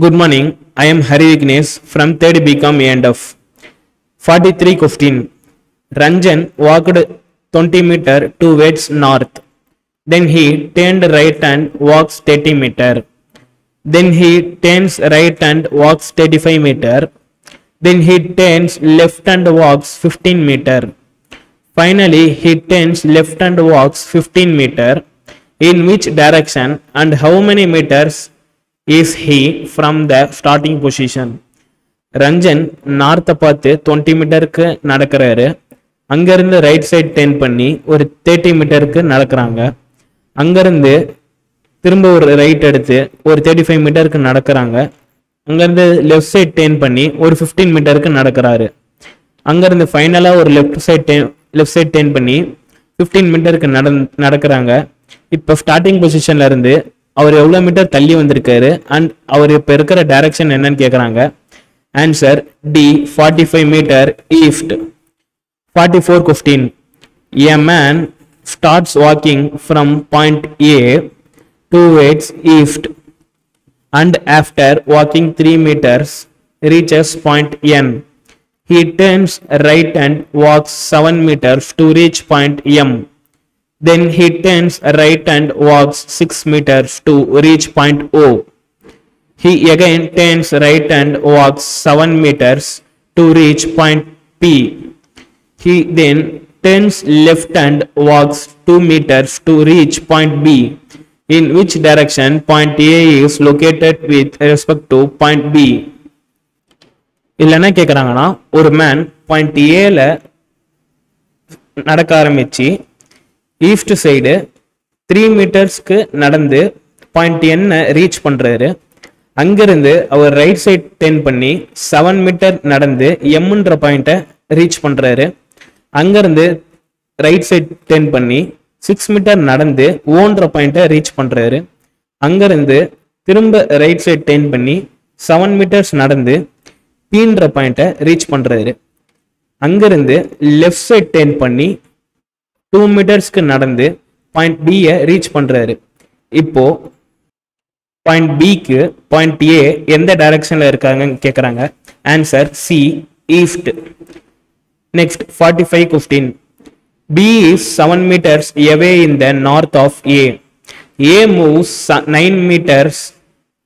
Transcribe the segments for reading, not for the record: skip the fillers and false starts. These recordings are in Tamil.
Good morning. I am Hari Vignesh from 3rd BCom A&F. 43 question. Ranjan walked 20 meter towards north. Then he turned right and walks 30 meter. Then he turns right and walks 35 meter. Then he turns left and walks 15 meter. Finally, he turns left and walks 15 meter. In which direction and how many meters is he from the starting position? Ranjan நார்த்தை பார்த்து 20 மீட்டருக்கு நடக்கிறாரு. அங்கிருந்து ரைட் சைட் டேர்ன் பண்ணி ஒரு 30 மீட்டருக்கு நடக்கிறாங்க. அங்கிருந்து திரும்ப ஒரு ரைட் எடுத்து ஒரு 35 மீட்டருக்கு நடக்கிறாங்க. அங்கிருந்து லெஃப்ட் சைட் டேர்ன் பண்ணி ஒரு 15 மீட்டருக்கு நடக்கிறாரு. அங்கிருந்து ஃபைனலா ஒரு லெஃப்ட் சைட் டேர்ன் பண்ணி 15 மீட்டருக்கு நடக்கிறாங்க. இப்போ ஸ்டார்டிங் பொசிஷன்ல இருந்து அவர் எவ்வளவு மீட்டர் தள்ளி வந்திருக்காரு அண்ட் அவர் இப்ப இருக்கிற டைரக்ஷன் என்னன்னு கேக்குறாங்க. Answer D 45 metre east. 44 question. A man starts walking from point A towards east and after walking 3 meters reaches point N. He turns right and walks 7 meters to reach point M. Then he turns right and walks 6 meters to reach point O. He again turns right and walks 7 meters to reach point P. He then turns left and walks 2 meters to reach point B. In which direction point A is located with respect to point B? இல்லைன்னா கேட்குறாங்கன்னா ஒரு மேன் பாயிண்ட் ஏல நடக்க ஆரம்பிச்சு ஈஸ்ட் சைடு 3 மீட்டர்ஸ்க்கு நடந்து பாயிண்ட் என்ன ரீச் பண்றாரு. அங்கிருந்து அவர் ரைட் சைட் டேர்ன் பண்ணி 7 மீட்டர் நடந்து எம்ன்ற பாயிண்ட்டை ரீச் பண்றாரு. அங்கிருந்து ரைட் சைட் டேர்ன் பண்ணி 6 மீட்டர் நடந்து ஓன்ற பாயிண்ட்டை ரீச் பண்றாரு. அங்கிருந்து திரும்ப ரைட் சைட் டேர்ன் பண்ணி 7 மீட்டர்ஸ் நடந்து பீன்ற பாயிண்ட்டை ரீச் பண்றாரு. அங்கிருந்து லெஃப்ட் சைட் டேர்ன் பண்ணி 2 மீட்டர்ஸ்க்கு நடந்து பாயிண்ட் பி ரீச் பண்றாரு. இப்போ பாயிண்ட் பிக்கு பாயிண்ட் ஏ எந்த டைரக்ஷன்ல இருக்காங்கன்னு கேக்குறாங்க. Answer C east. Next 45 question. B is 7 meters away in the north of A. A moves 9 meters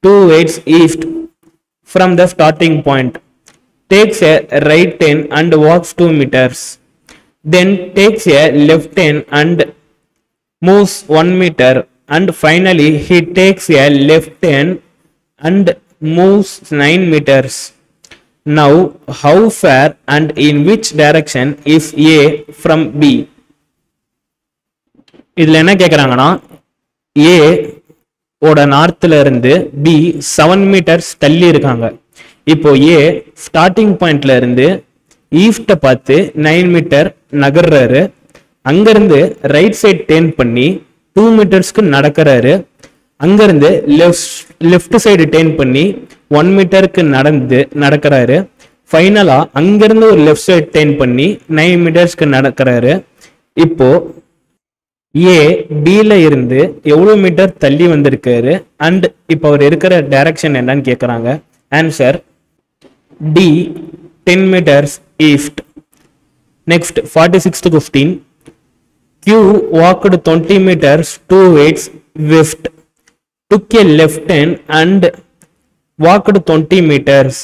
towards east from the starting point. Takes a right turn and walks 2 meters. Then takes a left turn and moves 1 meter. And finally he takes a left turn and moves 9 meters. Now how far and in which direction is A from B? இதுல என்ன கேக்குறாங்கன்னா A ஓட நார்த்ல இருந்து B 7 மீட்டர்ஸ் தள்ளி இருக்காங்க. இப்போ A ஸ்டார்டிங் பாயிண்ட்ல இருந்து ஈஸ்ட பார்த்து 9 மீட்டர் நகர்றாரு. அங்கிருந்து ரைட் சைட் டேர்ன் பண்ணி 2 மீட்டர்ஸ்க்கு நடக்கிறாரு. அங்கிருந்து லெஃப்ட் சைடு டேர்ன் பண்ணி 1 மீட்டருக்கு நடக்கிறாரு. ஃபைனலா அங்கிருந்து ஒரு லெஃப்ட் சைடு டேர்ன் பண்ணி 9 மீட்டர்ஸ்க்கு நடக்கிறாரு. இப்போ ஏ பில இருந்து எவ்வளவு மீட்டர் தள்ளி வந்திருக்காரு அண்ட் இப்போ அவர் இருக்கிற டைரக்ஷன் என்னன்னு கேக்குறாங்க. Answer D 10 meters east. Next 46th question. Q walked 20 meters towards west, took a left turn and walked 20 meters.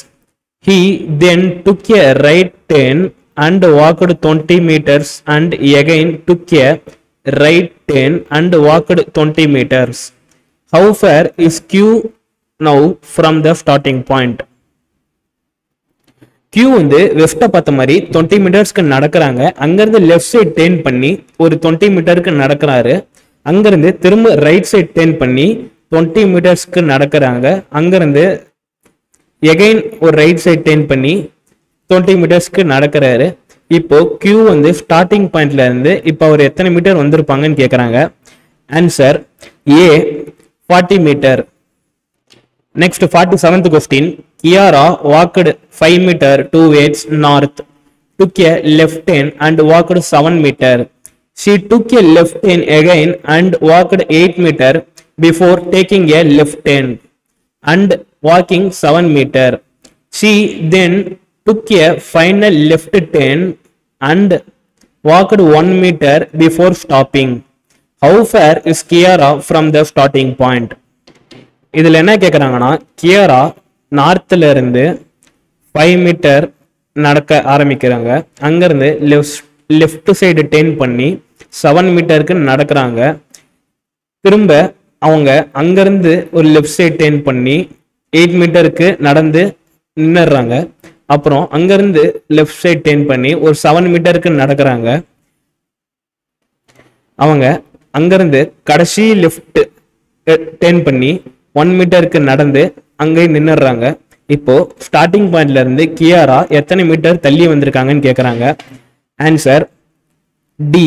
He then took a right turn and walked 20 meters and again took a right turn and walked 20 meters. How far is Q now from the starting point? Q வந்து வெஸ்ட பார்த்த மாதிரி 20 மீட்டர்ஸ்க்கு நடக்கிறாங்க. அங்கிருந்து லெஃப்ட் சைட் டேர்ன் பண்ணி ஒரு 20 மீட்டருக்கு நடக்கிறாரு. அங்கிருந்து திரும்ப ரைட் சைட் டேர்ன் பண்ணி 20 மீட்டர்ஸ்க்கு நடக்கிறாங்க. அங்கிருந்து எகைன் ஒரு ரைட் சைட் டேர்ன் பண்ணி 20 மீட்டர்ஸ்க்கு நடக்கிறாரு. இப்போ Q வந்து ஸ்டார்டிங் பாயிண்ட்ல இருந்து இப்போ அவர் எத்தனை மீட்டர் வந்திருப்பாங்கன்னு கேக்குறாங்க. Answer A 40 metre. Next 47th question. Kiara walked 5 meter towards north, took a left turn and walked 7 meter. She took a left turn again and walked 8 meter before taking a left turn and walking 7 meter. She then took a final left turn and walked 1 meter before stopping. How far is Kiara from the starting point? இதில் என்ன கேட்குறாங்கன்னா, கியரா நார்த்தில் இருந்து 5 மீட்டர் நடக்க ஆரம்பிக்கிறாங்க. அங்கேருந்து லெஃப்ட் சைடு டேர்ன் பண்ணி 7 மீட்டருக்கு நடக்கிறாங்க. திரும்ப அவங்க அங்கேருந்து ஒரு லெஃப்ட் சைடு டேர்ன் பண்ணி 8 மீட்டருக்கு நடந்து நின்னுறாங்க. அப்புறம் அங்கேருந்து லெஃப்ட் சைடு டேர்ன் பண்ணி ஒரு 7 மீட்டருக்கு நடக்கிறாங்க. அவங்க அங்கேருந்து கடைசி லெஃப்ட் டேர்ன் பண்ணி 1 மீட்டருக்கு நடந்து அங்கே நின்னுறாங்க. இப்போ ஸ்டார்டிங் பாயிண்ட்ல இருந்து கியாரா எத்தனை மீட்டர் தள்ளி வந்திருக்காங்கன்னு கேட்குறாங்க. Answer D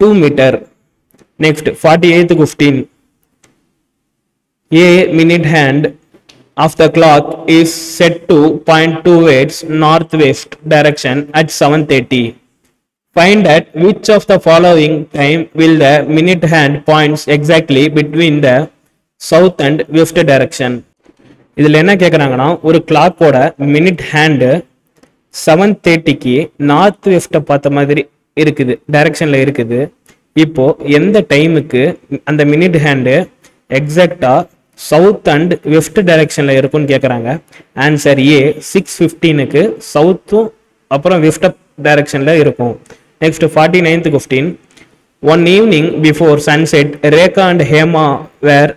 2 metre. Next 48th question. A minute hand of the clock is set to point towards northwest direction at 7:30. Find at which of the following time will the minute hand points exactly between the south and west direction. இதில் என்ன கேட்குறாங்கன்னா, ஒரு கிளாக்கோட மினிட் ஹேண்டு 7:30க்கு நார்த் வெஸ்ட்டை பார்த்த மாதிரி இருக்குது, டைரக்ஷனில் இருக்குது. இப்போ எந்த டைமுக்கு அந்த மினிட் ஹேண்டு எக்ஸாக்டாக சவுத் அண்ட் வெஸ்ட் டைரக்ஷனில் இருக்குன்னு கேட்குறாங்க. ஆன்சர் ஏ 6:15க்கு சவுத்தும் அப்புறம் வெஸ்ட் டைரக்ஷனில் இருக்கும். Next 49th question. One evening before sunset, Rekha and Hema were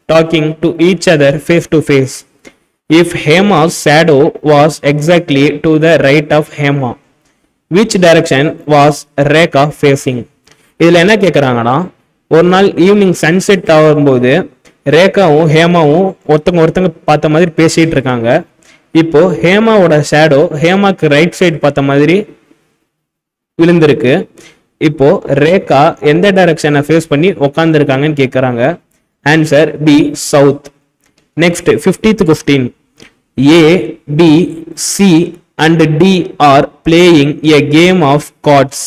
talking to each other face to face. If Hema's shadow was exactly to the right of Hema, which direction was Rekha facing? இதில் என்ன கேட்குறாங்கன்னா, ஒரு நாள் ஈவினிங் சன்செட் ஆகும்போது ரேகாவும் ஹேமாவும் ஒருத்தங்க பார்த்த மாதிரி பேசிகிட்டு இருக்காங்க. இப்போ ஹேமாவோட ஷேடோ ஹேமாக்கு ரைட் சைடு பார்த்த மாதிரி விழுந்திருக்கு. இப்போ ரேகா எந்த டைரக்ஷனை ஃபேஸ் பண்ணி உட்காந்துருக்காங்கன்னு கேட்குறாங்க. Answer B south. Next 50th question. A, B, C and D are playing a game of cards.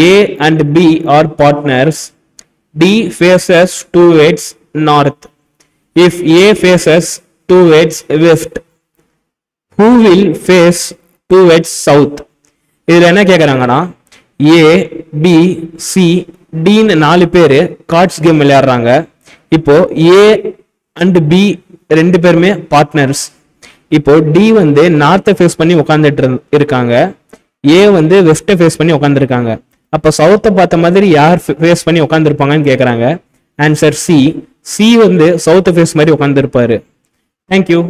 A and B are partners. D faces towards north. If A faces towards west, who will face towards south? இதில் என்ன கேட்குறாங்கன்னா, ஏ பி சி டின்னு 4 பேர் கார்ட்ஸ் கேம் விளையாடுறாங்க. இப்போ ஏ அண்ட் பி 2 பேருமே பார்ட்னர்ஸ். இப்போ டி வந்து நார்த்தை ஃபேஸ் பண்ணி உட்காந்துட்டு இருக்காங்க, ஏ வந்து வெஸ்ட்டை ஃபேஸ் பண்ணி உட்காந்துருக்காங்க. அப்போ சவுத்தை பார்த்த மாதிரி யார் ஃபேஸ் பண்ணி உட்காந்துருப்பாங்கன்னு கேட்குறாங்க. Answer C. சி வந்து சவுத்தை ஃபேஸ் மாதிரி உட்காந்துருப்பாரு. தேங்க்யூ.